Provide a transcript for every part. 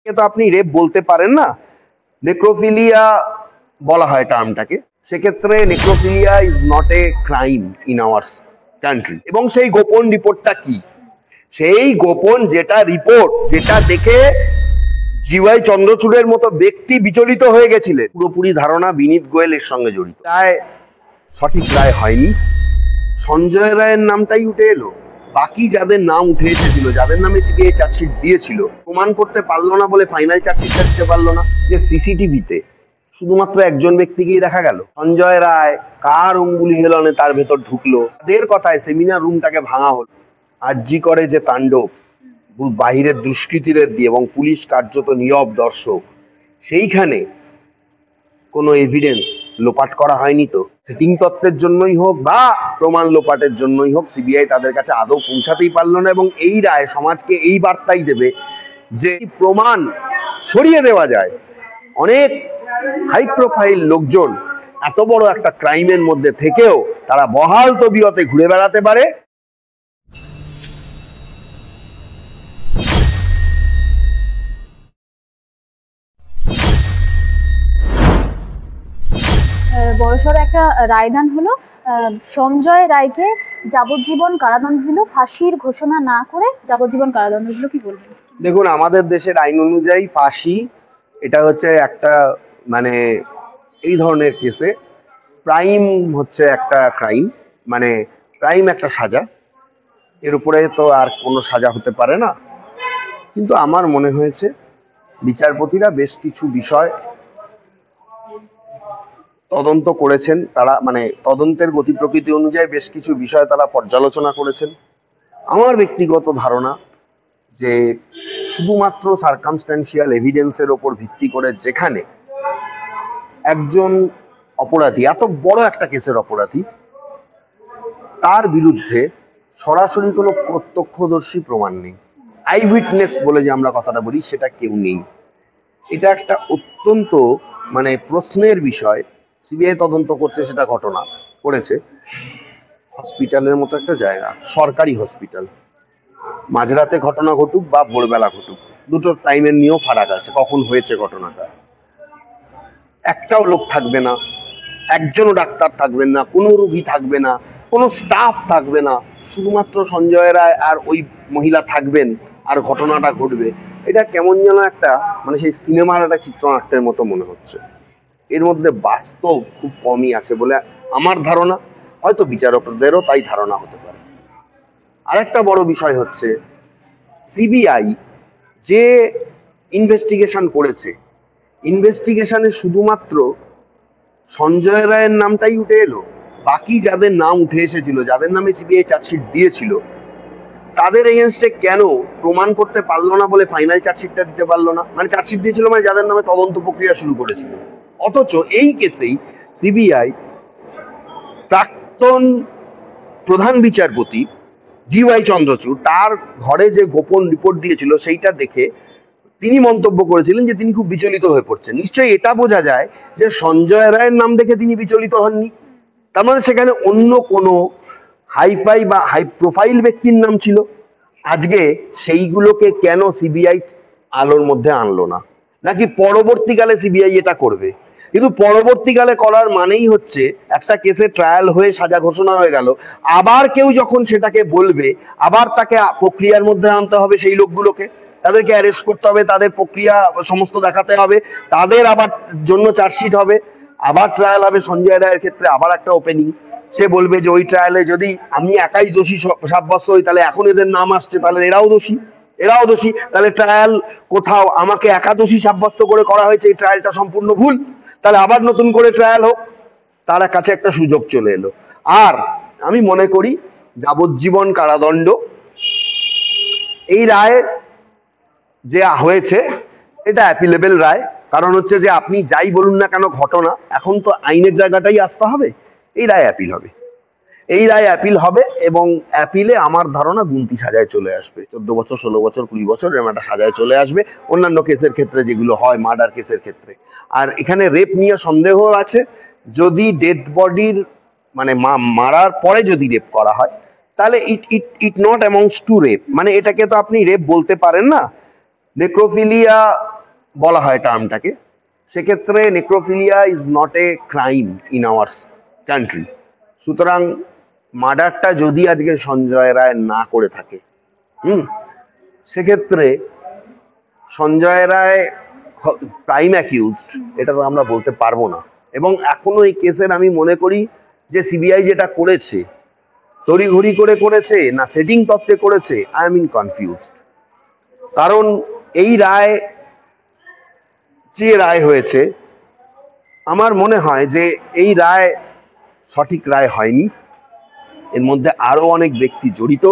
তো আপনি রেপ বলতে পারেন না, নেক্রোফিলিয়া বলা হয় টার্মটাকে। সেক্ষেত্রে necrophilia is not a crime in our country. এবং সেই গোপন রিপোর্টটা কি? সেই গোপন যেটা রিপোর্ট, যেটা দেখে জিওয়াই চন্দ্রচূড়ের মতো ব্যক্তি বিচলিত হয়ে গেছিলেন, পুরোপুরি ধারণা বিনীত গোয়েল এর সঙ্গে জড়িত। রায় সঠিক রায় হয়নি, সঞ্জয় রায়ের নামটাই উঠে এলো। বাকি যাদের নাম উঠে এসেছিল, যাদের নামে সিবিআই চার্জশিট দিয়েছিল, প্রমাণ করতে পারলো না বলে ফাইনাল চার্জশিটটা দিতে পারলো না। যে সিসিটিভিতে শুধুমাত্র একজন ব্যক্তিকেই দেখা গেল, সঞ্জয় রায় কার অঙ্গুলি হেলনে তার ভেতর ঢুকলো, তাদের কথায় সেমিনার রুমটাকে ভাঙা হলো। আরজি করে যে তাণ্ডব বাহিরের দুষ্কৃতীদের দিয়ে, এবং পুলিশ কার্যত নীরব দর্শক, সেইখানে কোনো এভিডেন্স লোপাট করা হয়নি তো? সেটিং তত্ত্বের জন্যই হোক বা প্রমাণ লোপাটের জন্যই হোক, সিবিআই তাদের কাছে আদৌ পৌঁছাতেই পারলো না। এবং এই রায় সমাজকে এই বার্তাই দেবে যে প্রমাণ সরিয়ে দেওয়া যায়। অনেক হাই প্রোফাইল লোকজন এত বড় একটা ক্রাইমের মধ্যে থেকেও তারা বহাল তবিয়তে ঘুরে বেড়াতে পারে। বড়সড় একটা রায়দান হলো। সঞ্জয় রায়কে যাবজ্জীবন কারাদণ্ড দিল, ফাঁসির ঘোষণা না করে যাবজ্জীবন কারাদণ্ড দিল। কি বলবেন? দেখুন, আমাদের দেশের আইন অনুযায়ী ফাঁসি এটা হচ্ছে একটা, মানে এই ধরনের কেসে প্রাইম হচ্ছে একটা ক্রাইম, মানে প্রাইম একটা সাজা, এর উপরে তো আর কোনো সাজা হতে পারে না। কিন্তু আমার মনে হয়েছে বিচারপতিরা বেশ কিছু বিষয় তদন্ত করেছেন, তারা মানে তদন্তের গতি প্রকৃতি অনুযায়ী বেশ কিছু বিষয় তারা পর্যালোচনা করেছেন। আমার ব্যক্তিগত ধারণা যে শুধুমাত্র সার্কামস্ট্যান্সিয়াল এভিডেন্সের ওপর ভিত্তি করে যেখানে একজন অপরাধী, এত বড় একটা কেসের অপরাধী, তার বিরুদ্ধে সরাসরি কোনো প্রত্যক্ষদর্শী প্রমাণ নেই, আই উইটনেস বলে যে আমরা কথাটা বলি, সেটা কেউ নেই। এটা একটা অত্যন্ত মানে প্রশ্নের বিষয়। সিবিআই তদন্ত করছে, সেটা ঘটনা করেছে হসপিটালের মতো একটা জায়গা, সরকারি হসপিটাল। মাঝরাতে ঘটনা ঘটুক বা ভোরবেলা ঘটুক, দুটোর টাইমের নিয়েও ফারাক আছে, কখন হয়েছে ঘটনাটা। একটাও লোক থাকবে না, একজনও ডাক্তার থাকবেন না, কোনো রোগী থাকবে না, কোনো স্টাফ থাকবে না, শুধুমাত্র সঞ্জয় রায় আর ওই মহিলা থাকবেন, আর ঘটনাটা ঘটবে। এটা কেমন যেন একটা, মানে সেই সিনেমার একটা চিত্রনাট্যের মতো মনে হচ্ছে। এর মধ্যে বাস্তব খুব কমই আছে বলে আমার ধারণা, হয়তো বিচারকদেরও তাই ধারণা হতে পারে। আরেকটা বড় বিষয় হচ্ছে সিবিআই যে ইনভেস্টিগেশন করেছে, ইনভেস্টিগেশনে শুধুমাত্র সঞ্জয় রায়ের নামটাই উঠে এলো। বাকি যাদের নাম উঠে এসেছিল, যাদের নামে সিবিআই চার্জশিট দিয়েছিল, তাদের এগেনস্টে কেন প্রমাণ করতে পারলো না বলে ফাইনাল চার্জশিটটা দিতে পারলো না? মানে চার্জশিট দিয়েছিল মানে যাদের নামে তদন্ত প্রক্রিয়া শুরু করেছিল। অথচ এই কেসেই সিবিআই প্রাক্তন প্রধান বিচারপতি জিওয়াই চন্দ্রচূড় তার ঘরে যে গোপন রিপোর্ট দিয়েছিল, সেইটা দেখে তিনি মন্তব্য করেছিলেন যে তিনি খুব বিচলিত হয়ে পড়ছেন। নিশ্চয়ই এটা বোঝা যায় যে সঞ্জয় রায়ের নাম দেখে তিনি বিচলিত হননি। তার মানে সেখানে অন্য কোনো হাইফাই বা হাই প্রোফাইল ব্যক্তির নাম ছিল। আজকে সেইগুলোকে কেন সিবিআই আলোর মধ্যে আনলো না? নাকি পরবর্তীকালে সিবিআই এটা করবে? কিন্তু পরবর্তীকালে করার মানেই হচ্ছে একটা কেসে ট্রায়াল হয়ে সাজা ঘোষণা হয়ে গেল, আবার কেউ যখন সেটাকে বলবে, আবার তাকে প্রক্রিয়ার মধ্যে আনতে হবে, সেই লোকগুলোকে তাদেরকে অ্যারেস্ট করতে হবে, তাদের প্রক্রিয়া সমস্ত দেখাতে হবে, তাদের আবার জন্য চার্জশিট হবে, আবার ট্রায়াল হবে। সঞ্জয় রায়ের ক্ষেত্রে আবার একটা ওপেনিং, সে বলবে যে ওই ট্রায়ালে যদি আমি একাই দোষী সাব্যস্ত হই, তাহলে এখন এদের নাম আসছে, তাহলে এরাও দোষী, এরাও দোষী, তাহলে ট্রায়াল কোথাও আমাকে একাদশী সাব্যস্ত করে করা হয়েছে, এই ট্রায়ালটা সম্পূর্ণ ভুল, তাহলে আবার নতুন করে ট্রায়াল হোক। তার কাছে একটা সুযোগ চলে এলো। আর আমি মনে করি যাবজ্জীবন কারাদণ্ড এই রায় যে হয়েছে, এটা অ্যাপিলেবল রায়। কারণ হচ্ছে যে আপনি যাই বলুন না কেন ঘটনা, এখন তো আইনের জায়গাটাই আসতে হবে, এই রায় অ্যাপিল হবে, এই রায় অ্যাপিল হবে। এবং অ্যাপিলে আমার ধারণা গুনতি সাজায় চলে আসবে, 14 বছর 16 বছর 20 বছর এরকম একটা সাজায় চলে আসবে অন্যান্য কেসের ক্ষেত্রে যেগুলো হয়, মার্ডার কেসের ক্ষেত্রে। আর এখানে রেপ নিয়ে সন্দেহ আছে, যদি ডেড বডির মানে মারার পরে যদি রেপ করা হয়, তাহলে it not amounts two rape, মানে এটাকে তো আপনি রেপ বলতে পারেন না। নেক্রোফিলিয়া বলা হয় টার্মটাকে, সেক্ষেত্রে necrophilia is not a crime in our country. সুতরাং মার্ডারটা যদি আজকে সঞ্জয় রায় না করে থাকে, সেক্ষেত্রে সঞ্জয় রায় প্রাইম অ্যাকিউজড এটা তো আমরা বলতে পারবো না। এবং এখনো এই কেসের আমি মনে করি যে সিবিআই যেটা করেছে তড়িঘড়ি করে করেছে না সেটিং তত্ত্বে করেছে, আই এম ইন কনফিউজড। কারণ এই রায় যে রায় হয়েছে আমার মনে হয় যে এই রায় সঠিক রায় হয়নি। এর মধ্যে আরো অনেক ব্যক্তি জড়িত,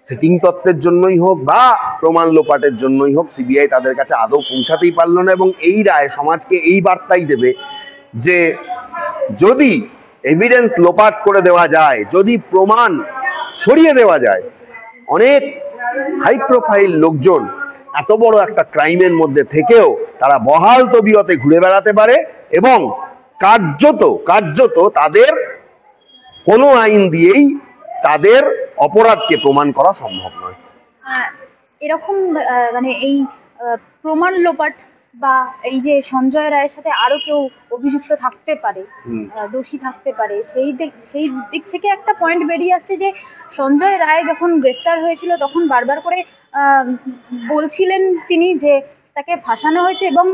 সেটিং তত্ত্বের জন্যই হোক বা প্রমাণ লোপাটের জন্যই হোক, সিবিআই তাদের কাছে আদৌ পৌঁছাতেই পারলো না। এবং এই রায় সমাজকে এই বার্তাই দেবে যে যদি এভিডেন্স লোপাট করে দেওয়া যায়, যদি প্রমাণ সরিয়ে দেওয়া যায়, অনেক হাই প্রোফাইল লোকজন এত বড় একটা ক্রাইমের মধ্যে থেকেও তারা বহাল তবিয়তে ঘুরে বেড়াতে পারে এবং কার্যত তাদের কোনো আইন দিয়েই তাদের অপরাধকে প্রমাণ করা সম্ভব নয়। এরকম মানে এই প্রমাণ লোপাট বা এই যে সঞ্জয় রায়ের সাথে আরো কেউ অভিযুক্ত থাকতে পারে, দোষী থাকতে পারে, সেই দিক থেকে একটা পয়েন্ট বেরিয়ে আসছে যে সঞ্জয় রায় যখন গ্রেফতার হয়েছিল তখন বারবার করে বলছিলেন তিনি যে তাকে ফাঁসানো হয়েছে এবং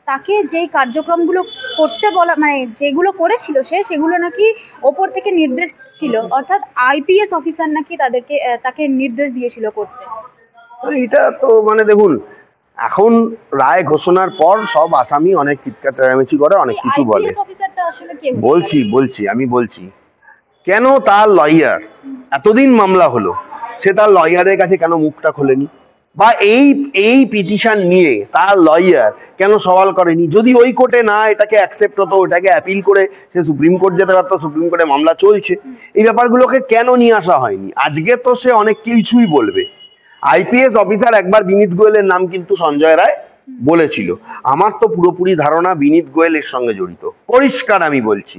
তাকে যেই কার্যক্রমগুলো করতে বলা, মানে যেগুলো করেছিল সেগুলো নাকি ওপর থেকে নির্দেশ ছিল, অর্থাৎ আইপিএস অফিসার নাকি তাকে নির্দেশ দিয়েছিল করতে। এটা তো মানে দেখুন, এখন রায় ঘোষণার পর সব আসামি অনেক চিৎকার চেঁচামেচি করে, অনেক কিছু বলে। বলছি কেন তার লয়ার, এতদিন মামলা হলো, সে তার লয়ারের কাছে কেন মুখটা খোলেনি, বা এই পিটিশন নিয়ে তার লয়ার কেন সওয়াল করেনি? যদি ওই কোর্টে না এটাকে অ্যাকসেপ্ট হতো, ওটাকে অ্যাপিল করে সে সুপ্রিম কোর্ট যেতে পারতো, সুপ্রিম কোর্টে মামলা চলছে, এই ব্যাপারগুলোকে কেন নিয়ে আসা হয়নি? আজকে তো সে অনেক কিছুই বলবে। আইপিএস অফিসার একবার বিনীত গোয়েলের নাম কিন্তু সঞ্জয় রায় বলেছিল। আমার তো পুরোপুরি ধারণা বিনীত গোয়েল এর সঙ্গে জড়িত, পরিষ্কার আমি বলছি।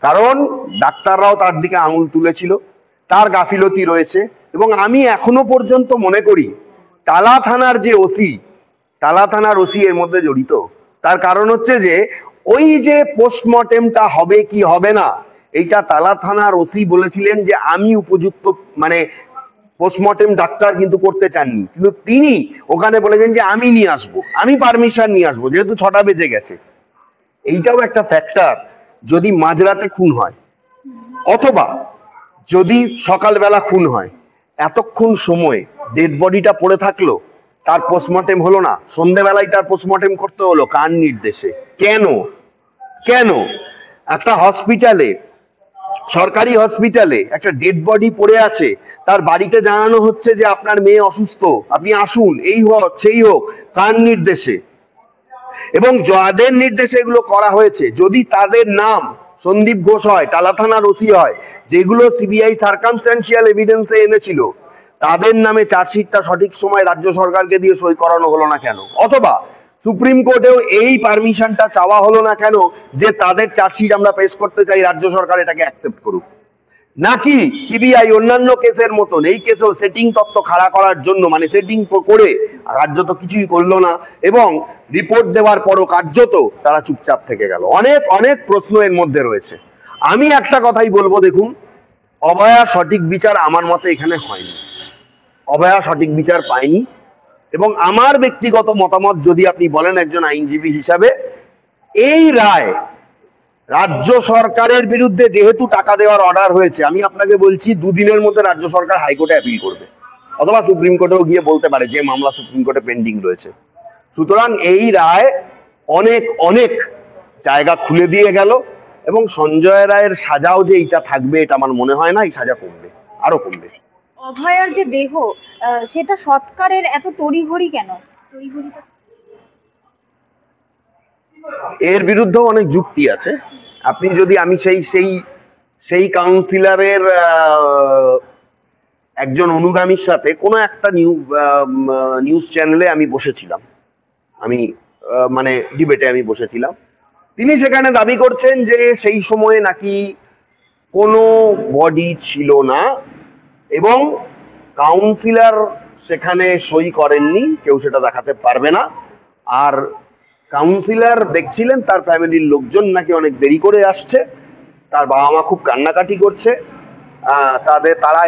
কারণ ডাক্তাররাও তার দিকে আঙুল তুলেছিল, তার গাফিলতি রয়েছে। এবং আমি এখনো পর্যন্ত মনে করি টালা থানার ওসি এর মধ্যে জড়িত। তার কারণ হচ্ছে যে ওই যে পোস্টমর্টেমটা হবে কি হবে না, এইটা টালা থানার ওসি বলেছিলেন যে আমি উপযুক্ত, মানে পোস্টমর্টেম ডাক্তার কিন্তু করতে চাননি, কিন্তু তিনি ওখানে বলেছেন যে আমি নিয়ে আসবো, আমি পারমিশন নিয়ে আসবো, যেহেতু 6টা বেজে গেছে। এইটাও একটা ফ্যাক্টর। যদি মাঝরাতে খুন হয় অথবা যদি সকালবেলা খুন হয়, এতক্ষণ সময় ডেড বডিটা পড়ে থাকলো, তার পোস্টমর্টেম হলো না, সন্ধ্যেবেলায় তার পোস্টমর্টেম করতে হলো, কার নির্দেশে? কেন একটা হসপিটালে, সরকারি হসপিটালে একটা ডেড বডি পড়ে আছে, তার বাড়িতে জানানো হচ্ছে যে আপনার মেয়ে অসুস্থ, আপনি আসুন, এই হোক সেই হোক, কার নির্দেশে? এবং যাদের নির্দেশে এগুলো করা হয়েছে, যদি তাদের নাম সন্দীপ ঘোষ হয়, টালা থানার ওসি হয়, যেগুলো সিবিআই সার্কামস্ট্যান্সিয়াল এভিডেন্সে এনেছিল, তাদের নামে চার্জশিটটা সঠিক সময় রাজ্য সরকারকে দিয়ে সই করানো হলো না কেন? অথবা সুপ্রিম কোর্টেও এই পারমিশনটা চাওয়া হলো না কেন যে তাদের চার্জশিট আমরা পেশ করতে চাই, রাজ্য সরকার এটাকে অ্যাকসেপ্ট করুক? নাকি সিবিআই অন্যান্য কেসের মতন এই কেসেও সেটিং তত্ত্ব খাড়া করার জন্য, মানে সেটিং করে কার্যত কিছুই করলো না এবং রিপোর্ট দেওয়ার পরও কার্যত তারা চুপচাপ থেকে গেল? অনেক প্রশ্ন এর মধ্যে রয়েছে। আমি একটা কথাই বলবো, দেখুন, অভয়া সঠিক বিচার আমার মতে এখানে হয়নি, অভয়া সঠিক বিচার পায়নি। এবং আমার ব্যক্তিগত মতামত যদি আপনি বলেন একজন আইনজীবী হিসাবে, এই রায় রাজ্য সরকারের বিরুদ্ধে যেহেতু টাকা দেওয়ার অর্ডার হয়েছে, আমি আপনাকে বলছি 2 দিনের মধ্যে রাজ্য সরকার হাইকোর্টে অ্যাপিল করবে অথবা সুপ্রিম কোর্টেও গিয়ে বলতে পারে যে মামলা সুপ্রিম কোর্টে পেন্ডিং রয়েছে। সুতরাং এই রায় অনেক জায়গা খুলে দিয়ে গেল এবং সঞ্জয় রায়ের সাজাও যে এইটা থাকবে এটা আমার মনে হয় না, এই সাজা কমবে, আরো কমবে। অভয়ার যে দেহ, সেটা সৎকারের এত তড়িঘড়ি কেন? এর বিরুদ্ধেও অনেক যুক্তি আছে। আপনি যদি, আমি সেই কাউন্সিলরের একজন অনুগামীর সাথে কোনো একটা নিউজ চ্যানেলে আমি বসেছিলাম, আমি মানে ডিবেটে আমি বসেছিলাম। তিনি সেখানে দাবি করছেন যে সেই সময়ে নাকি কোনো বডি ছিল না এবং কাউন্সিলর সেখানে সই করেননি, কেউ সেটা দেখাতে পারবে না। আর কাউন্সিলর দেখছিলেন তার ফ্যামিলির লোকজন নাকি অনেক দেরি করে আসছে, তার বাবা মা খুব কান্নাকাটি করছে, তারা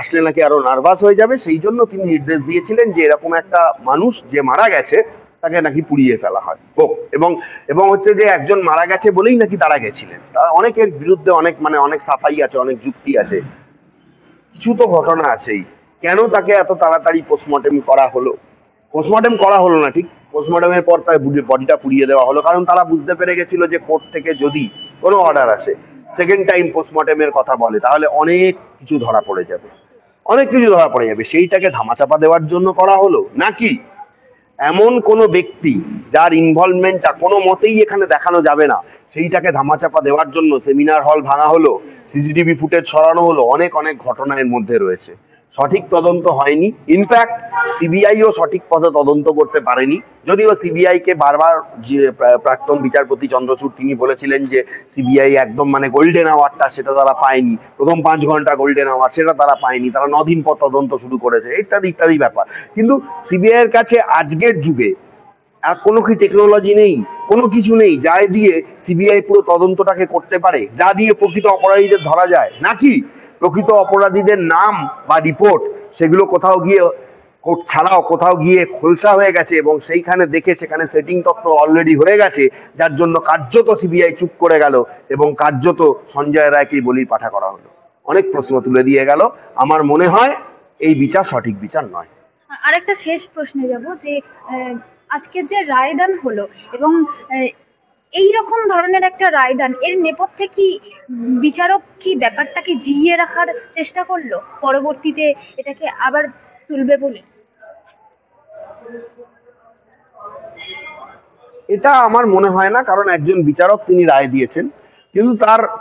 আসলে নাকি আরো নার্ভাস হয়ে যাবে, সেই জন্য তিনি নির্দেশ দিয়েছিলেন যে এরকম একটা মানুষ যে মারা গেছে তাকে নাকি পুড়িয়ে ফেলা হয় হোক। এবং এবং হচ্ছে যে একজন মারা গেছে বলেই নাকি তারা গেছিলেন। অনেকের বিরুদ্ধে অনেক সাফাই আছে, অনেক যুক্তি আছে, কিছু তো ঘটনা আছেই। কেন তাকে এত তাড়াতাড়ি পোস্টমর্টেম করা হলো? পোস্টমর্টেম করা হলো না ঠিক, পোস্টমর্টেমের পর তার বডিটা পুড়িয়ে দেওয়া হলো, কারণ তারা বুঝতে পেরে গেছিল যে কোর্ট থেকে যদি কোনো অর্ডার আসে, সেকেন্ড টাইম পোস্টমর্টেমের কথা বলে, তাহলে অনেক কিছু ধরা পড়ে যাবে, সেইটাকে ধামাচাপা দেওয়ার জন্য করা হলো, নাকি এমন কোনো ব্যক্তি যার ইনভলভমেন্টটা কোনো মতেই এখানে দেখানো যাবে না, সেইটাকে ধামাচাপা দেওয়ার জন্য সেমিনার হল ভাঙা হলো, সিসিটিভি ফুটেজ ছড়ানো হলো, অনেক ঘটনা এর মধ্যে রয়েছে। সঠিক তদন্ত হয়নি, ইনফ্যাক্ট সিবিআইও সঠিক পথে তদন্ত করতে পারেনি, যদিও সিবিআই কে বারবার যে প্রাক্তন বিচারপতি চন্দ্রচূড় তিনি বলেছিলেন যে সিবিআই একদম মানে গোল্ডেন আওয়ারটা সেটা তারা পায়নি, প্রথম 5 ঘন্টা গোল্ডেন আওয়ার সেটা তারা পায়নি, তারা 9 দিন পর তদন্ত শুরু করেছে, ইত্যাদি ইত্যাদি ব্যাপার। কিন্তু সিবিআই এর কাছে আজকের যুগে আর কোনো কি টেকনোলজি নেই, কোনো কিছু নেই যা দিয়ে সিবিআই পুরো তদন্তটাকে করতে পারে, যা দিয়ে প্রকৃত অপরাধীদের ধরা যায়, নাকি প্রকৃত অপরাধীদের নাম বা রিপোর্ট সেগুলো কোথাও গিয়ে কোর্ট ছাড়াও কোথাও গিয়ে খোলসা হয়ে গেছে এবং সেইখানে দেখে সেখানে সেটিং তত্ত্ব অলরেডি হয়ে গেছে, যার জন্য কার্যত সিবিআই চুপ করে গেল এবং কার্যত সঞ্জয় রায়কেই বলির পাঠা করা হলো। অনেক প্রশ্ন তুলে দিয়ে গেল। আমার মনে হয় এই বিচার সঠিক বিচার নয়। আরেকটা শেষ প্রশ্নে যাব যে আজকে যে রায়দান হলো এবং এই রকম ধরনের একটা রায়দান, এর নেপথ্যে কি বিচারক কি ব্যাপারটাকে জিইয়ে রাখার চেষ্টা করলো, পরবর্তীতে এটাকে আবার তুলবে বলে? এটা আমার মনে হয় না, কারণ একজন বিচারক তিনি রায় দিয়েছেন, কিন্তু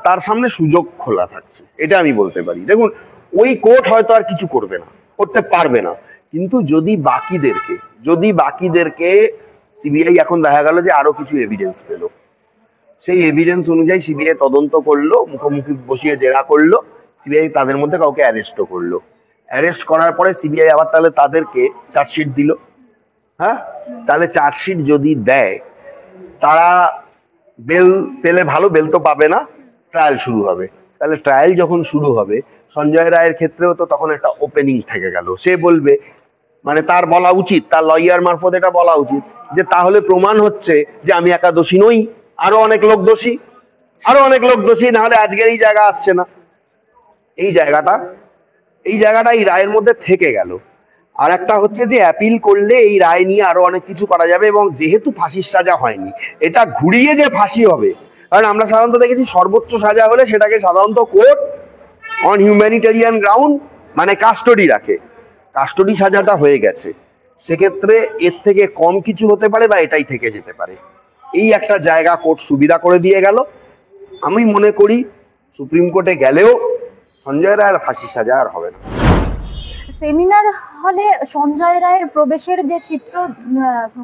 তার সামনে সুযোগ খোলা থাকছে, এটা আমি বলতে পারি। দেখুন, ওই কোর্ট হয়তো আর কিছু করতে পারবে না, কিন্তু যদি বাকিদেরকে সিবিআই এখন দেখা গেল যে আরো কিছু এভিডেন্স পেল, সেই এভিডেন্স অনুযায়ী সিবিআই তদন্ত করলো, মুখোমুখি বসিয়ে জেরা করলো, সিবিআই তাদের মধ্যে কাউকে অ্যারেস্টও করলো, অ্যারেস্ট করার পরে সিবিআই আবার তাহলে তাদেরকে চার্জশিট দিল, হ্যাঁ, তাহলে চার্জশিট যদি দেয়, তারা বেল পেলে ভালো, বেল তো পাবে না, ট্রায়াল শুরু হবে। তাহলে ট্রায়াল যখন শুরু হবে, সঞ্জয় রায়ের ক্ষেত্রেও তো তখন একটা ওপেনিং থেকে গেল, সে বলবে, মানে তার বলা উচিত, তার লয়ার মারফত এটা বলা উচিত যে তাহলে প্রমাণ হচ্ছে যে আমি একা দোষী নই, আরো অনেক লোক দোষী, না হলে আজকের এই জায়গা আসছে না। এই জায়গাটা এই রায়ের মধ্যে থেকে গেল। আর একটা হচ্ছে যে অ্যাপিল করলে এই রায় নিয়ে আরো অনেক কিছু করা যাবে, এবং যেহেতু ফাঁসির সাজা হয়নি, এটা ঘুরিয়ে যে ফাঁসি হবে, কারণ আমরা সাধারণত দেখেছি সর্বোচ্চ সাজা হলে সেটাকে সাধারণত কোর্ট অন হিউম্যানিটেরিয়ান গ্রাউন্ড মানে কাস্টডি রাখে, কাস্টডি সাজাটা হয়ে গেছে, সেক্ষেত্রে এর থেকে কম কিছু হতে পারে বা এটাই থেকে যেতে পারে। এই একটা জায়গা কোর্ট সুবিধা করে দিয়ে গেল। আমি মনে করি সুপ্রিম কোর্টে গেলেও সঞ্জয় রায়ের ফাঁসি সাজা আর হবে না। সেমিনার হলে সঞ্জয় রায়ের প্রবেশের যে চিত্র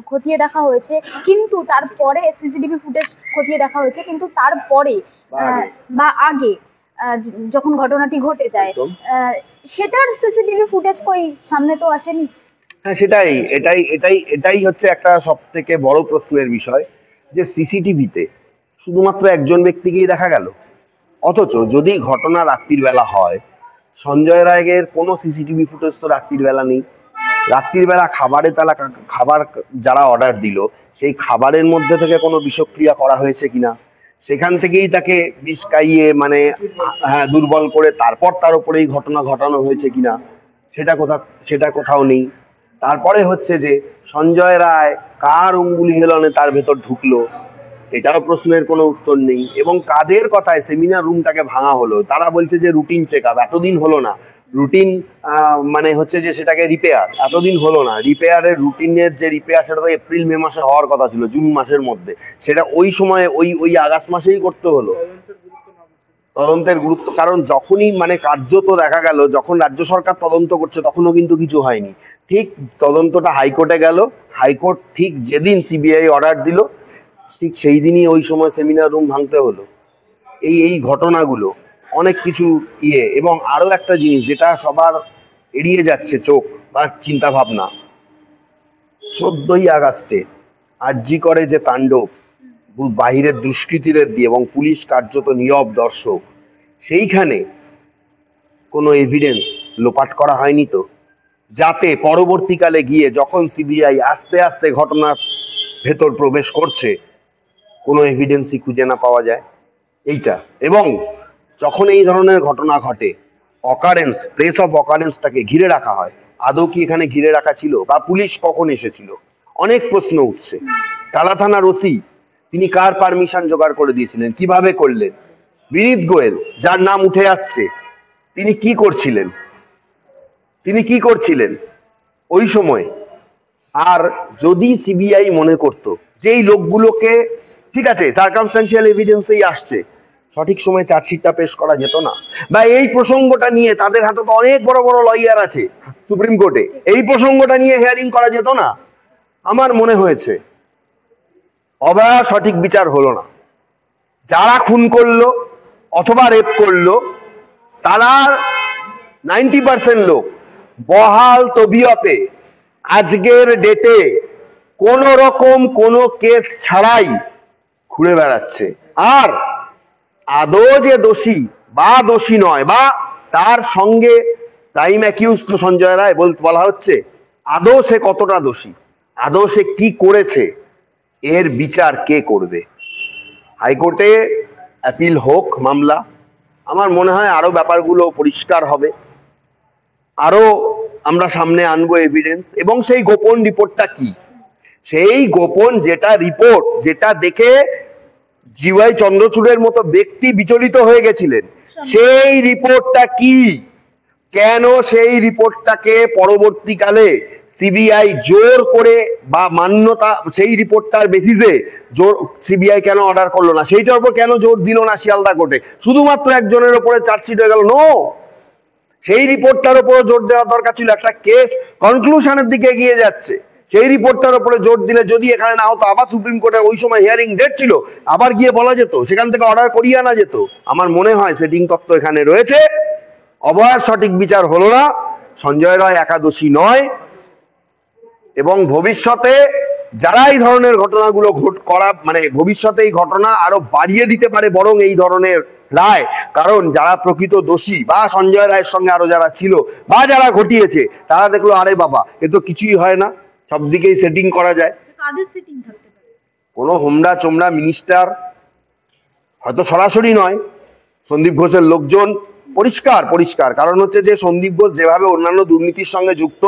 খতিয়ে দেখা হয়েছে, কিন্তু তারপরে সিসিটিভি ফুটেজ খতিয়ে দেখা হয়েছে, কিন্তু তারপরে বা আগে যখন ঘটনাটি ঘটে যায়, সেটার সিসিটিভি ফুটেজ কই সামনে তো আসেনি। হ্যাঁ, এটাই হচ্ছে একটা সব থেকে বড় প্রশ্নের বিষয়, যে সিসিটিভিতে শুধুমাত্র একজন ব্যক্তিকেই দেখা গেল, অথচ যদি ঘটনা রাত্রির বেলা হয়, সঞ্জয় রায়ের কোনো সিসিটিভি ফুটেজ তো রাত্রির বেলা নেই। রাত্রির বেলা খাবার যারা অর্ডার দিল, সেই খাবারের মধ্যে থেকে কোনো বিষক্রিয়া করা হয়েছে কিনা, সেখান থেকেই তাকে বিষ খাইয়ে মানে দুর্বল করে তারপর তার উপরে এই ঘটনা ঘটানো হয়েছে কিনা, সেটা কোথাও নেই। তারপরে হচ্ছে যে সঞ্জয় রায় কার অঙ্গুলি হেলনে তার ভেতর ঢুকলো, এটাও প্রশ্নের কোনো উত্তর নেই। এবং কাজের কথায় সেমিনার রুমটাকে ভাঙা হলো, তারা বলছে যে রুটিন চেক আপ, এতদিন হলো না রুটিন, মানে হচ্ছে যে সেটাকে রিপেয়ার, এতদিন হলো না রিপেয়ারের, রুটিনের যে রিপেয়ার সেটা তো এপ্রিল মে মাসে হওয়ার কথা ছিল, জুন মাসের মধ্যে, সেটা ওই সময় ওই আগস্ট মাসেই করতে হলো। তদন্তের গুরুত্ব, কারণ যখনই মানে কার্যত দেখা গেল যখন রাজ্য সরকার তদন্ত করছে তখনও কিন্তু কিছু হয়নি, ঠিক তদন্তটা হাইকোর্টে গেল, হাইকোর্ট ঠিক যেদিন সিবিআই অর্ডার দিল ঠিক সেই দিনই ওই সময় সেমিনার রুম ভাঙতে হলো। এই ঘটনাগুলো অনেক কিছু এবং আরো একটা জিনিস যেটা সবার এড়িয়ে যাচ্ছে চোখ বা চিন্তা ভাবনা, 14ই আগস্টে আরজি করে যে তাণ্ডব বাহিরের দুষ্কৃতীদের দিয়ে এবং পুলিশ কার্যত নীরব দর্শক, সেইখানে কোনো এভিডেন্স লোপাট করা হয়নি তো, যাতে পরবর্তীকালে গিয়ে যখন সিবিআই আস্তে আস্তে ঘটনার ভেতর প্রবেশ করছে কোনো এভিডেন্সই খুঁজে না পাওয়া যায় এইটা। এবং যখন এই ধরনের ঘটনা ঘটে, অকারেন্স, প্লেস অফ অকারেন্সটাকে ঘিরে রাখা হয়, আদৌ কি এখানে ঘিরে রাখা ছিল, বা পুলিশ কখন এসেছিল, অনেক প্রশ্ন উঠছে। টালা থানার ওসি তিনি কার পারমিশন জোগাড় করে দিয়েছিলেন, কিভাবে করলেন? বিনীত গোয়েল যার নাম উঠে আসছে, তিনি কি করছিলেন, ওই সময়? আর যদি সিবিআই মনে করতো যে এই লোকগুলোকে, ঠিক আছে সার্কামস্ট্যান্সিয়াল এভিডেন্সেই আসছে, সঠিক সময় চার্জশিটটা পেশ করা যেত না? বা এই প্রসঙ্গটা নিয়ে তাদের হাতে তো অনেক বড় বড় লয়ার আছে সুপ্রিম কোর্টে, এই প্রসঙ্গটা নিয়ে হিয়ারিং করা যেত না? আমার মনে হয়েছে অবয়া সঠিক বিচার হলো না। যারা খুন করলো অথবা রেপ করলো তারা 90% লোক বহাল তবিয়তে আজকের ডেটে কোন রকম কোনো কেস ছাড়াই ঘুরে বেড়াচ্ছে। আর আদৌ যে দোষী বা দোষী নয়, বা তার সঙ্গে টাইম অ্যাকিউজ তো সঞ্জয় রায় বলা হচ্ছে, আদৌ সে কতটা দোষী, আদৌ সে কি করেছে, এর বিচার কে করবে? হাইকোর্টে অ্যাপিল হোক মামলা, আমার মনে হয় আরো ব্যাপারগুলো পরিষ্কার হবে, আরো আমরা সামনে আনবো এভিডেন্স। এবং সেই গোপন রিপোর্টটা কি, সেই গোপন যেটা রিপোর্ট, যেটা দেখে জিওয়াই চন্দ্রচূড়ের মতো ব্যক্তি বিচলিত হয়ে গেছিলেন, সেই রিপোর্টটা কি? কেন সেই রিপোর্টটাকে পরবর্তীকালে সিবিআই জোর করে, বা মান্যতা সেই রিপোর্টটার বেসিসে জোর সিবিআই কেন অর্ডার করলো না, সেইটার উপর কেন জোর দিল না শিয়ালদা কোর্টে? শুধুমাত্র একজনের উপরে চার্জশিট হয়ে গেল? নো, সেই রিপোর্টটার উপরে জোর দেওয়া দরকার ছিল। একটা কেস কনক্লুশনের দিকে এগিয়ে যাচ্ছে, সেই রিপোর্টটার উপরে জোর দিলে যদি এখানে না হতো, আবার সুপ্রিম কোর্টে ওই সময় হিয়ারিং ডেট ছিল, আবার গিয়ে বলা যেত, সেখান থেকে অর্ডার করিয়ে আনা যেত। আমার মনে হয় সেটিং তত্ত্ব এখানে রয়েছে, অবয়ার সঠিক বিচার হলো না, সঞ্জয় রায় একাদোষী নয়। এবং ভবিষ্যতে যারা এই ধরনের ঘটনাগুলো করা, মানে ভবিষ্যতে এই ঘটনা আরো বাড়িয়ে দিতে পারে বরং এই ধরনের রায়, কারণ যারা প্রকৃত দোষী বা সঞ্জয় রায়ের সঙ্গে আরো যারা ছিল বা যারা ঘটিয়েছে, তারা দেখলো আরে বাবা এ তো কিছুই হয় না, সব দিকেই সেটিং করা যায়। কোনো হোমরা চোমরা মিনিস্টার, হয়তো সরাসরি নয়, সন্দীপ ঘোষের লোকজন, পরিষ্কার কারণ হচ্ছে যে সন্দীপ ঘোষ যেভাবে অন্যান্য দুর্নীতির সঙ্গে যুক্ত,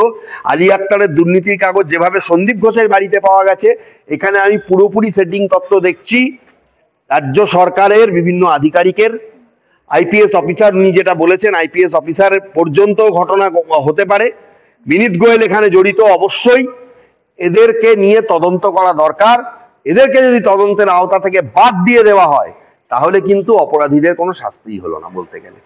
আলী আক্তারের দুর্নীতির কাগজ যেভাবে সন্দীপ ঘোষের বাড়িতে পাওয়া গেছে, এখানে আমি পুরোপুরি সেটিং তত্ত্ব দেখছি রাজ্য সরকারের বিভিন্ন আধিকারিকের, আইপিএস অফিসার, উনি যেটা বলেছেন আইপিএস অফিসার পর্যন্ত ঘটনা হতে পারে। বিনীত গোয়েল এখানে জড়িত অবশ্যই, এদেরকে নিয়ে তদন্ত করা দরকার। এদেরকে যদি তদন্তের আওতা থেকে বাদ দিয়ে দেওয়া হয়, তাহলে কিন্তু অপরাধীদের কোনো শাস্তিই হলো না বলতে গেলে।